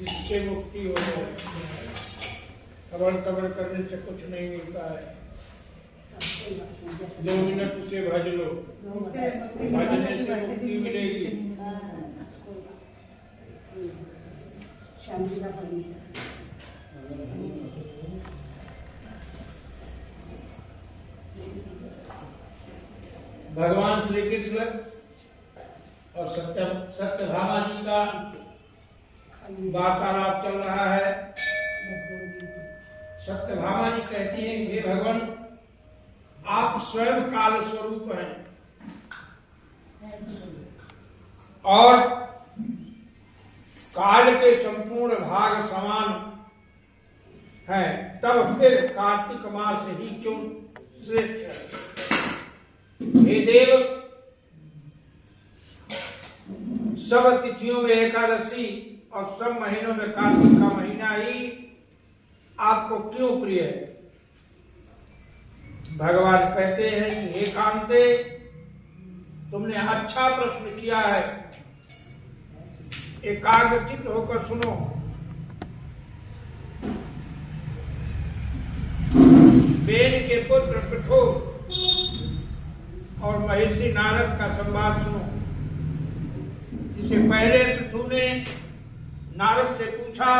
जिससे मुक्ति हो जाए। खबर खबर करने से कुछ नहीं मिलता है। 2 मिनट उसे भज लो, भजने से मुक्ति मिलेगी। भगवान श्री कृष्ण और सत्यभामा जी का वार्तालाप चल रहा है। सत्यभामा जी कहती हैं कि हे भगवान, आप स्वयं काल स्वरूप हैं और काल के संपूर्ण भाग समान है, तब फिर कार्तिक मास ही क्यों श्रेष्ठ है? हे देव, सब तिथियों में एकादशी और सब महीनों में कार्तिक का महीना ही आपको क्यों प्रिय है? भगवान कहते हैं कि हे कांते, तुमने अच्छा प्रश्न किया है। एकाग्रचित्त होकर सुनो। वेद के पुत्र पृथु और महर्षि नारद का संवाद सुनो। जिसे पहले पृथु ने नारद से पूछा,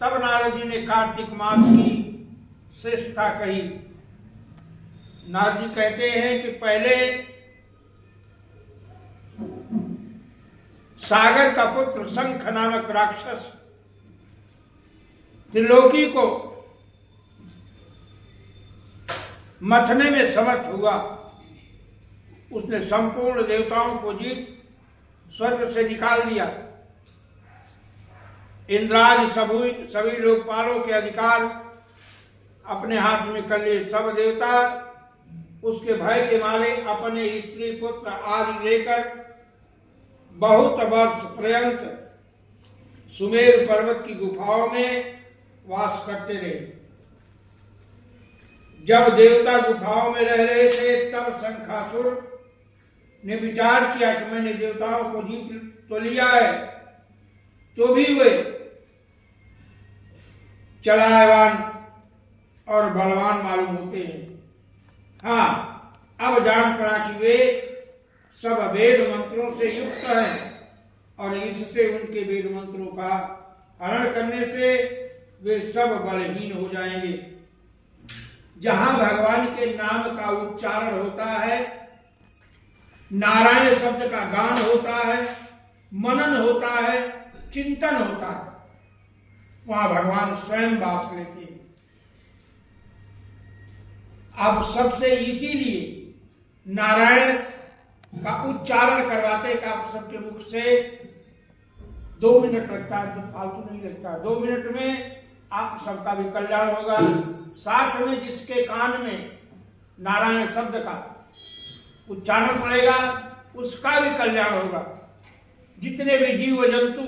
तब नारद जी ने कार्तिक मास की श्रेष्ठता कही। नारद जी कहते हैं कि पहले सागर का पुत्र शंख नामक राक्षस त्रिलोकी को मथने में समर्थ हुआ। उसने संपूर्ण देवताओं को जीत स्वर्ग से निकाल दिया। इंद्रादि सभी लोकपालों के अधिकार अपने हाथ में कर लिए। सब देवता उसके भय के मारे अपने स्त्री पुत्र आदि लेकर बहुत वर्ष पर्यंत सुमेर पर्वत की गुफाओं में वास करते रहे। जब देवता गुफाओं में रह रहे थे, तब शंखासुर ने विचार किया कि मैंने देवताओं को जीत तो लिया है, तो भी वे चलायवान और बलवान मालूम होते हैं। हाँ, अब जान पड़ा कि वे सब वेद मंत्रों से युक्त हैं और इससे उनके वेद मंत्रों का हरण करने से वे सब बलहीन हो जाएंगे। जहां भगवान के नाम का उच्चारण होता है, नारायण शब्द का गान होता है, मनन होता है, चिंतन होता है, वहां भगवान स्वयं वास लेते हैं। अब सबसे इसीलिए नारायण का उच्चारण करवाते का आप सबके मुख से 2 मिनट लगता है, तो फालतू नहीं लगता। 2 मिनट में आप सबका भी कल्याण होगा। साथ में जिसके कान में नारायण शब्द का उच्चारण पड़ेगा उसका भी कल्याण होगा। जितने भी जीव जंतु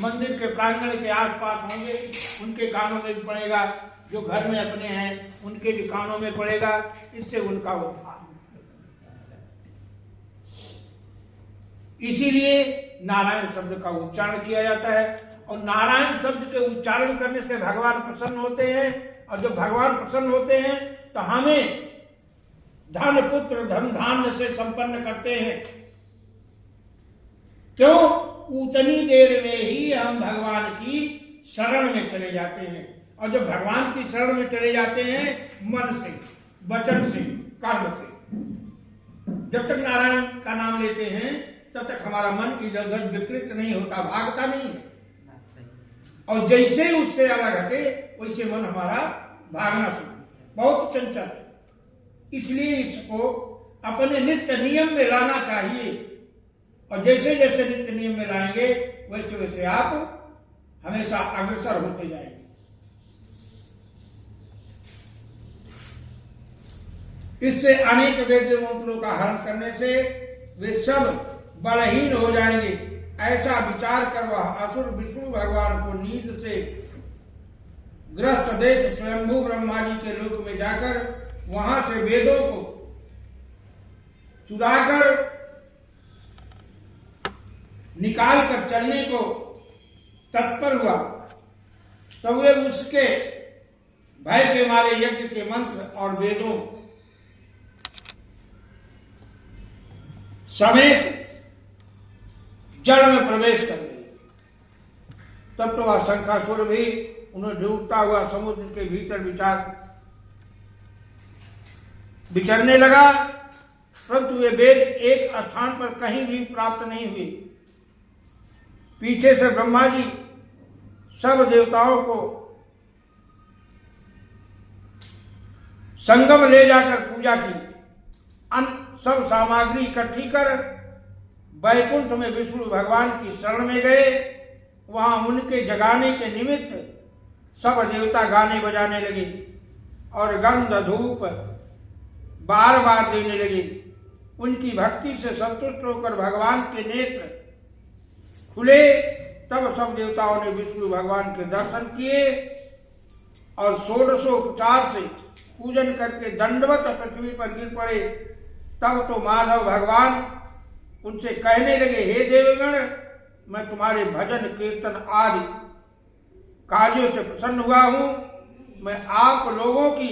मंदिर के प्रांगण के आसपास होंगे उनके कानों में भी पड़ेगा, जो घर में अपने हैं उनके भी कानों में पड़ेगा, इससे उनका उद्धार। इसीलिए नारायण शब्द का उच्चारण किया जाता है, और नारायण शब्द के उच्चारण करने से भगवान प्रसन्न होते हैं, और जब भगवान प्रसन्न होते हैं तो हमें धन पुत्र धन धान्य से संपन्न करते हैं। क्यों? उतनी देर में ही हम भगवान की शरण में चले जाते हैं, और जब भगवान की शरण में चले जाते हैं मन से, वचन से, कर्म से, जब तक नारायण का नाम लेते हैं तब तक हमारा मन इधर उधर विकृत नहीं होता, भागता नहीं है। और जैसे उससे अलग हटे वैसे मन हमारा भागना शुरू, बहुत चंचल है। इसलिए इसको अपने नित्य नियम में लाना चाहिए, और जैसे जैसे नित्य नियम में लाएंगे वैसे वैसे आप हमेशा अग्रसर होते जाएंगे। इससे अनेक वेद मंत्रों का हरण करने से वे सब बलहीन हो जाएंगे। ऐसा विचार कर वह असुर विष्णु भगवान को नींद से ग्रस्त देख स्वयंभू ब्रह्मा जी के लोक में जाकर वहां से वेदों को चुराकर निकाल कर चलने को तत्पर हुआ। तब वे उसके भय के मारे यज्ञ के मंत्र और वेदों समेत जल में प्रवेश कर गए। तब तो वह शंखासुर भी उन्हें डूबता हुआ समुद्र के भीतर विचरने लगा, परंतु वे वेद एक स्थान पर कहीं भी प्राप्त नहीं हुए। पीछे से ब्रह्मा जी सब देवताओं को संगम ले जाकर पूजा की, सब सामग्री इकट्ठी कर वैकुंठ में विष्णु भगवान की शरण में गए। वहां उनके जगाने के निमित्त सब देवता गाने बजाने लगे और गंध धूप बार बार देने लगे। उनकी भक्ति से संतुष्ट होकर भगवान के नेत्र खुले। तब सब देवताओं ने विष्णु भगवान के दर्शन किए और षोडशोपचार से पूजन करके दंडवत पृथ्वी पर गिर पड़े। तब तो माधव भगवान उनसे कहने लगे, हे देवगण, मैं तुम्हारे भजन कीर्तन आदि कार्यों से प्रसन्न हुआ हूं। मैं आप लोगों की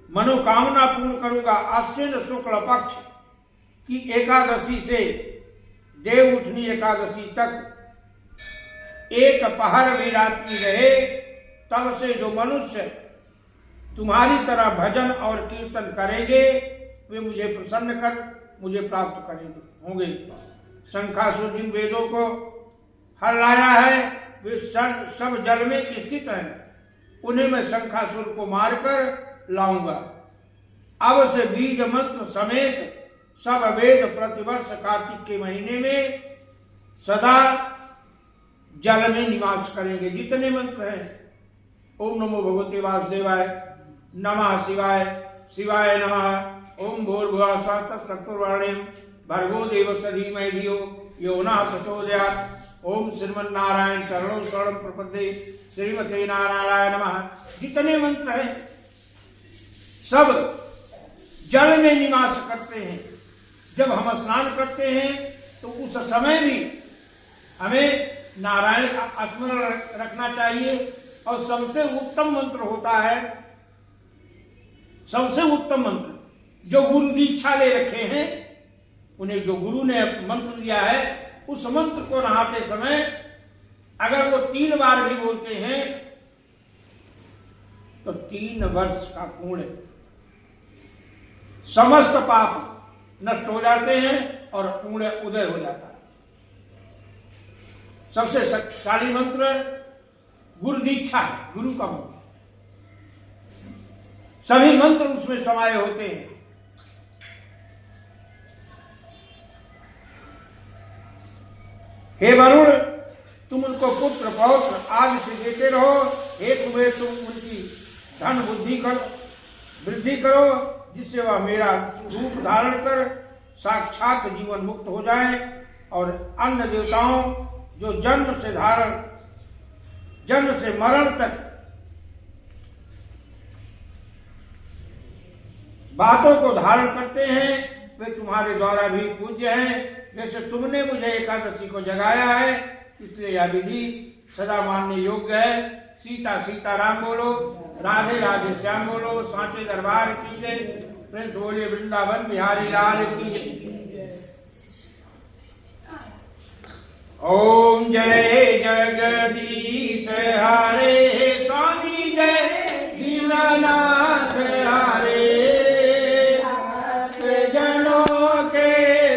मनोकामना पूर्ण करूंगा। आश्विन शुक्ल पक्ष की एकादशी से देव उठनी एकादशी तक एक पहर भी रात्रि रहे, तब से जो मनुष्य तुम्हारी तरह भजन और कीर्तन करेंगे वे मुझे प्रसन्न कर मुझे प्राप्त करेंगे होंगे। शंखासुर जिन वेदों को हर लाया है वे सब जल में स्थित हैं, उन्हें मैं शंखासुर को मारकर लाऊंगा। अब से बीज मंत्र समेत सब वेद प्रतिवर्ष कार्तिक के महीने में सदा जल में निवास करेंगे। जितने मंत्र हैं, ओम नमो भगवते वासुदेवाय, नमः शिवाय, शिवाय नमः, ओम भूर्भुवः स्वः तत्सवितुर्वरेण्यं भर्गो देवस्य धीमहि धियो यो नः प्रचोदयात्। ओम श्रीमन्नारायण चरणों शरणं प्रपद्ये, श्रीमते नारायणाय नमः। जितने मंत्र हैं सब जल में निवास करते हैं। जब हम स्नान करते हैं तो उस समय भी हमें नारायण का स्मरण रखना चाहिए। और सबसे उत्तम मंत्र होता है, सबसे उत्तम मंत्र जो गुरु दीक्षा ले रखे हैं, उन्हें जो गुरु ने मंत्र दिया है, उस मंत्र को नहाते समय अगर वो 3 बार भी बोलते हैं तो 3 वर्ष का पुण्य, समस्त पाप नष्ट हो जाते हैं और पुण्य उदय हो जाता है। सबसे शक्तिशाली मंत्र गुरु दीक्षा है, गुरु का मंत्र। सभी मंत्र उसमें समाये होते हैं। हे वरुण, तुम उनको पुत्र पौत्र आदि से देते रहो। हे तुम्हें तुम उनकी धन वृद्धि करो, जिससे वह मेरा रूप धारण कर साक्षात जीवन मुक्त हो जाए। और अन्य देवताओं जो जन्म से मरण तक बातों को धारण करते हैं, वे तुम्हारे द्वारा भी पूज्य हैं। जैसे तुमने मुझे एकादशी को जगाया है, इसलिए यह विधि सदा मानने योग्य है। सीता सीताराम बोलो, राधे राधे श्याम बोलो, सांचे दरबार की जय। प्रिंस बोले वृंदावन बिहारी लाल की जय। ओम जय जगदीश हरे, स्वामी जय दीनानाथ हरे। जनों के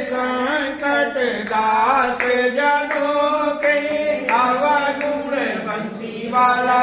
संकट दास, जनों के अवगुण बंसी वाला